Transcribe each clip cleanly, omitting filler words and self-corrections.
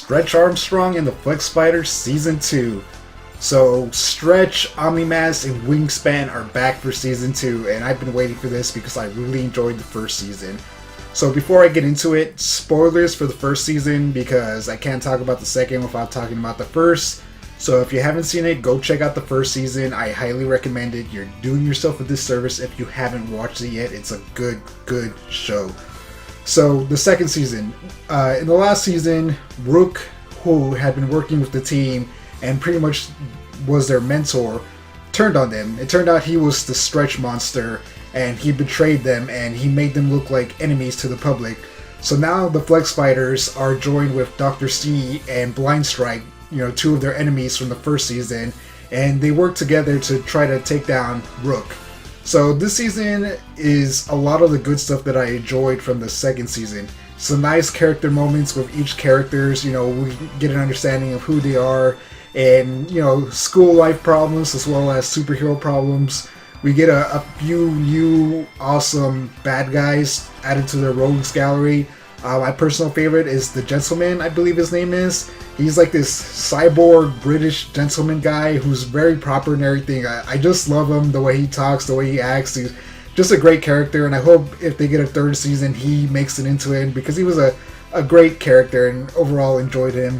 Stretch Armstrong and the Flex Spiders Season 2. So, Stretch, Omnimask, and Wingspan are back for Season 2, and I've been waiting for this because I really enjoyed the first season. So before I get into it, spoilers for the first season because I can't talk about the second without talking about the first. So if you haven't seen it, go check out the first season. I highly recommend it. You're doing yourself a disservice if you haven't watched it yet. It's a good show. So the second season. In the last season, Rook, who had been working with the team and pretty much was their mentor, turned on them. It turned out he was the Stretch monster, and he betrayed them, and he made them look like enemies to the public. So now the Flex Spiders are joined with Dr. C and Blind Strike, two of their enemies from the first season, and they work together to try to take down Rook. So this season is a lot of the good stuff that I enjoyed from the second season. Some nice character moments with each characters, we get an understanding of who they are, and, school life problems as well as superhero problems. We get a few new awesome bad guys added to their rogues gallery. My personal favorite is the Gentleman, I believe his name is. He's like this cyborg British gentleman guy who's very proper and everything. I just love him, the way he talks, the way he acts. He's just a great character, and I hope if they get a third season, he makes it into it because he was a great character and overall enjoyed him.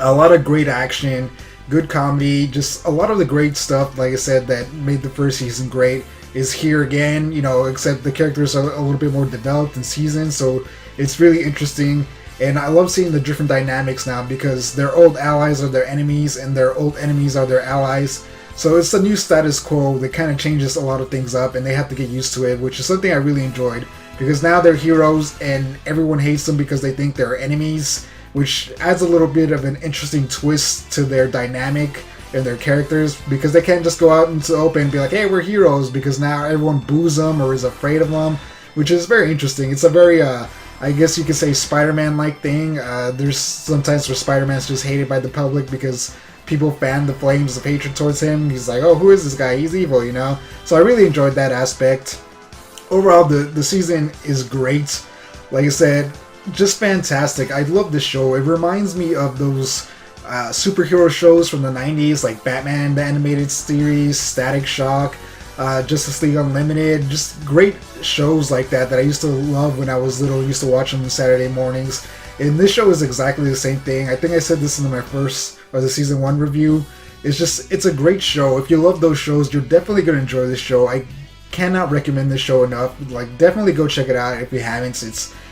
A lot of great action. Good comedy, just a lot of the great stuff, like I said, that made the first season great is here again, except the characters are a little bit more developed and seasoned, so it's really interesting. And I love seeing the different dynamics now because their old allies are their enemies and their old enemies are their allies. So it's a new status quo that kind of changes a lot of things up, and they have to get used to it, which is something I really enjoyed because now they're heroes and everyone hates them because they think they're enemies, which adds a little bit of an interesting twist to their dynamic and their characters because they can't just go out into the open and be like, hey, we're heroes, because now everyone boos them or is afraid of them, which is very interesting. It's a very, I guess you could say, Spider-Man-like thing. There's sometimes where Spider-Man's just hated by the public because people fan the flames of hatred towards him. He's like, oh, who is this guy? He's evil, So I really enjoyed that aspect. Overall, the season is great. Like I said, just fantastic. I love this show. It reminds me of those superhero shows from the 90s, like Batman, the animated series, Static Shock, Justice League Unlimited. Just great shows like that I used to love when I was little. I used to watch them on Saturday mornings. And this show is exactly the same thing. I think I said this in my first, or the season 1 review. It's a great show. If you love those shows, you're definitely going to enjoy this show. I cannot recommend this show enough. Definitely go check it out if you haven't.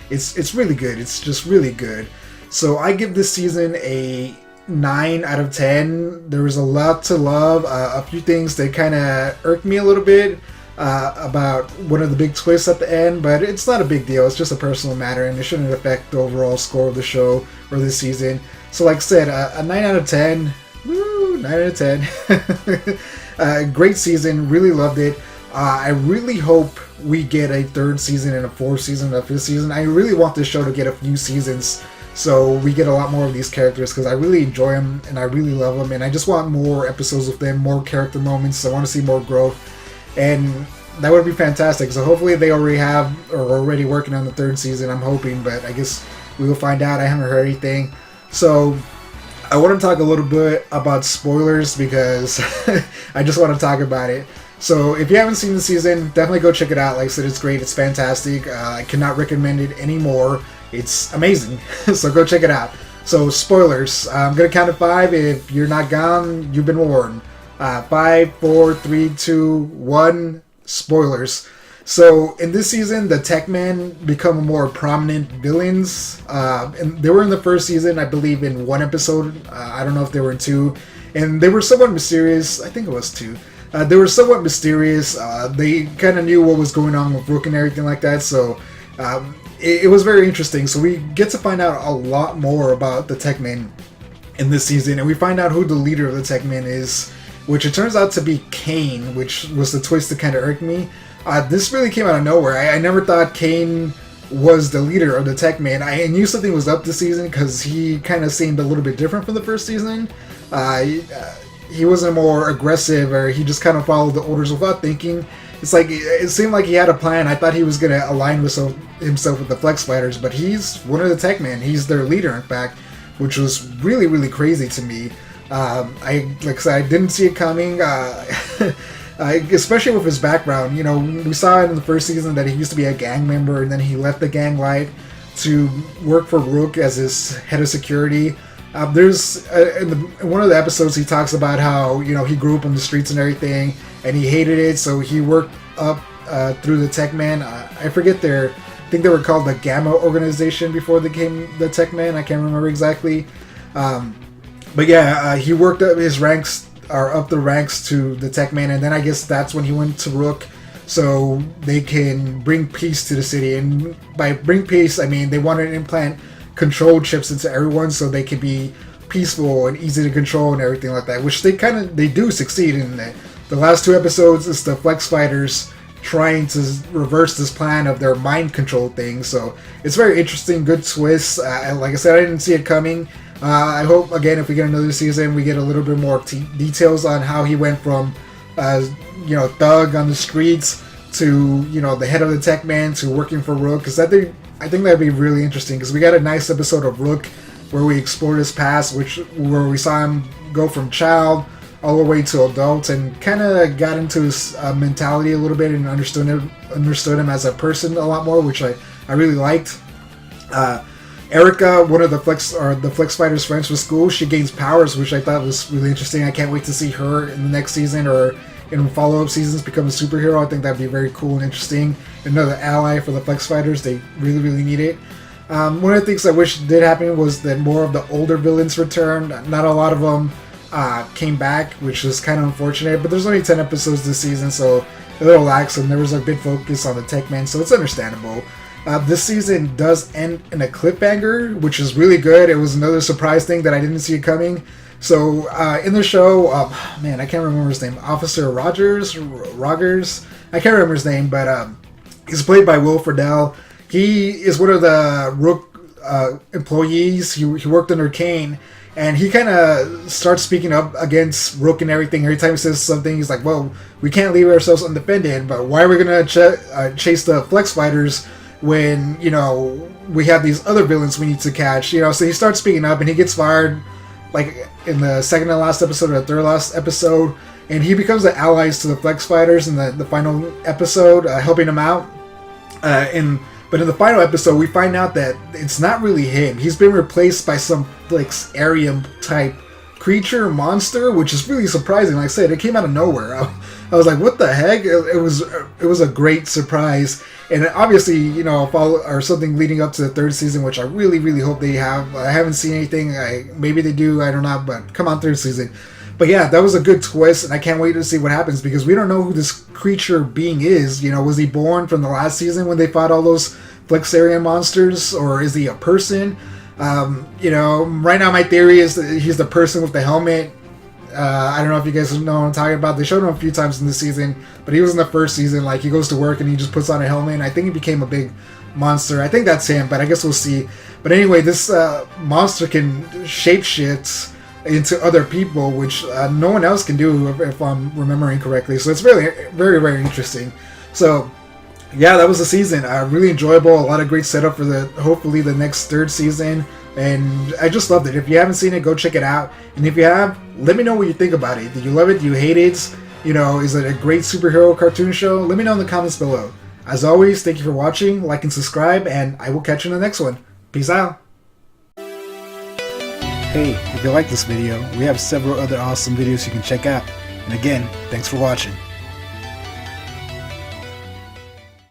It's really good. It's just really good. So I give this season a 9 out of 10. There was a lot to love. A few things that kind of irked me a little bit about one of the big twists at the end, but it's not a big deal. It's just a personal matter, and it shouldn't affect the overall score of the show or this season. So like I said, a 9 out of 10. Woo, 9 out of 10. Great season. Really loved it. I really hope we get a third season and a fourth season, a fifth season. I really want this show to get a few seasons so we get a lot more of these characters because I really enjoy them and I really love them, and I just want more episodes with them, more character moments. I want to see more growth, and that would be fantastic. So hopefully they already have or are already working on the third season. I'm hoping, but I guess we will find out. I haven't heard anything. So I want to talk a little bit about spoilers because I just want to talk about it. So if you haven't seen the season, definitely go check it out. Like I said, it's great. It's fantastic. I cannot recommend it anymore. It's amazing. So go check it out. So spoilers. I'm going to count to 5. If you're not gone, you've been warned. 5, 4, 3, 2, 1. Spoilers. So in this season, the Tech Men become more prominent villains. And they were in the first season, I believe, in 1 episode. I don't know if they were in 2. And they were somewhat mysterious. I think it was 2. They were somewhat mysterious. They kind of knew what was going on with Rook and everything like that, so it was very interesting. So we get to find out a lot more about the Tech Men in this season, and we find out who the leader of the Tech Men is, which it turns out to be Kane, which was the twist that kind of irked me. This really came out of nowhere. I never thought Kane was the leader of the Tech Men. I knew something was up this season because he kind of seemed a little bit different from the first season. He wasn't more aggressive, or he just kind of followed the orders without thinking. It's like, it seemed like he had a plan. I thought he was going to align himself with the Flex Spiders, but he's one of the Tech Men. He's their leader, in fact. which was really, really crazy to me. Like I said, I didn't see it coming, especially with his background. You know, we saw in the first season that he used to be a gang member, and then he left the gang life to work for Rook as his head of security. There's in one of the episodes he talks about how, you know, he grew up on the streets and everything, and he hated it, so he worked up through the Tech Man. I forget I think they were called the Gamma organization before they became the Tech Man. I can't remember exactly. But yeah, he worked up his ranks, or up the ranks to the Tech Man, and then I guess that's when he went to Rook, so they can bring peace to the city. And by bring peace, I mean they wanted to implant control chips into everyone so they could be peaceful and easy to control and everything like that, which they do succeed in. The last 2 episodes is the Flex Fighters trying to reverse this plan of their mind control thing, so it's very interesting, good twist. Like I said, I didn't see it coming. I hope, again, if we get another season, we get a little bit more details on how he went from, you know, thug on the streets to, you know, the head of the Tech Man to working for Rook, because I think that'd be really interesting, because we got a nice episode of Rook where we explored his past, where we saw him go from child all the way to adult, and kind of got into his mentality a little bit and understood him as a person a lot more, which I really liked. Erica, one of the Flex Fighters' friends from school, she gains powers, which I thought was really interesting. I can't wait to see her in the next season or in follow-up seasons become a superhero. I think that'd be very cool and interesting. Another ally for the Flex Fighters. They really, really need it. One of the things I wish did happen was that more of the older villains returned. Not a lot of them came back, which is kind of unfortunate, but there's only 10 episodes this season, so a little lax, and there was a big focus on the Tech Man, so it's understandable. This season does end in a cliffhanger, which is really good. It was another surprise thing that I didn't see it coming. So in the show, man, I can't remember his name. Officer Rogers, I can't remember his name, but he's played by Will Friedle. He is one of the Rook employees. He worked under Kane, and he kind of starts speaking up against Rook and everything. Every time he says something, he's like, well, we can't leave ourselves undefended, but why are we going to chase the Flex Fighters when, you know, we have these other villains we need to catch, you know? So he starts speaking up, and he gets fired, like, in the second to last episode or the third last episode, and he becomes the allies to the Flex Fighters in the final episode, helping them out. But in the final episode, we find out that it's not really him. He's been replaced by some, like, Arium type creature, monster, which is really surprising. Like I said, it came out of nowhere. I was like, what the heck? It was a great surprise. And obviously, you know, or something leading up to the 3rd season, which I really, really hope they have. I haven't seen anything. Maybe they do, I don't know, but come on, 3rd season. But yeah, that was a good twist, and I can't wait to see what happens, because we don't know who this creature being is. You know, was he born from the last season when they fought all those Flexarian monsters, or is he a person? You know, right now my theory is that he's the person with the helmet. I don't know if you guys know what I'm talking about. They showed him a few times in the season, but he was in the 1st season. Like, he goes to work and he just puts on a helmet, and I think he became a big monster. I think that's him, but I guess we'll see. But anyway, this monster can shapeshift into other people, which no one else can do, if I'm remembering correctly. So it's really very, very interesting. So yeah, that was the season. Really enjoyable. A lot of great setup for hopefully the next 3rd season. And I just loved it. If you haven't seen it, go check it out. And if you have, let me know what you think about it. Do you love it? Do you hate it? You know, is it a great superhero cartoon show? Let me know in the comments below. As always, thank you for watching, like and subscribe, and I will catch you in the next one. Peace out. Hey, if you like this video, we have several other awesome videos you can check out. And again, thanks for watching.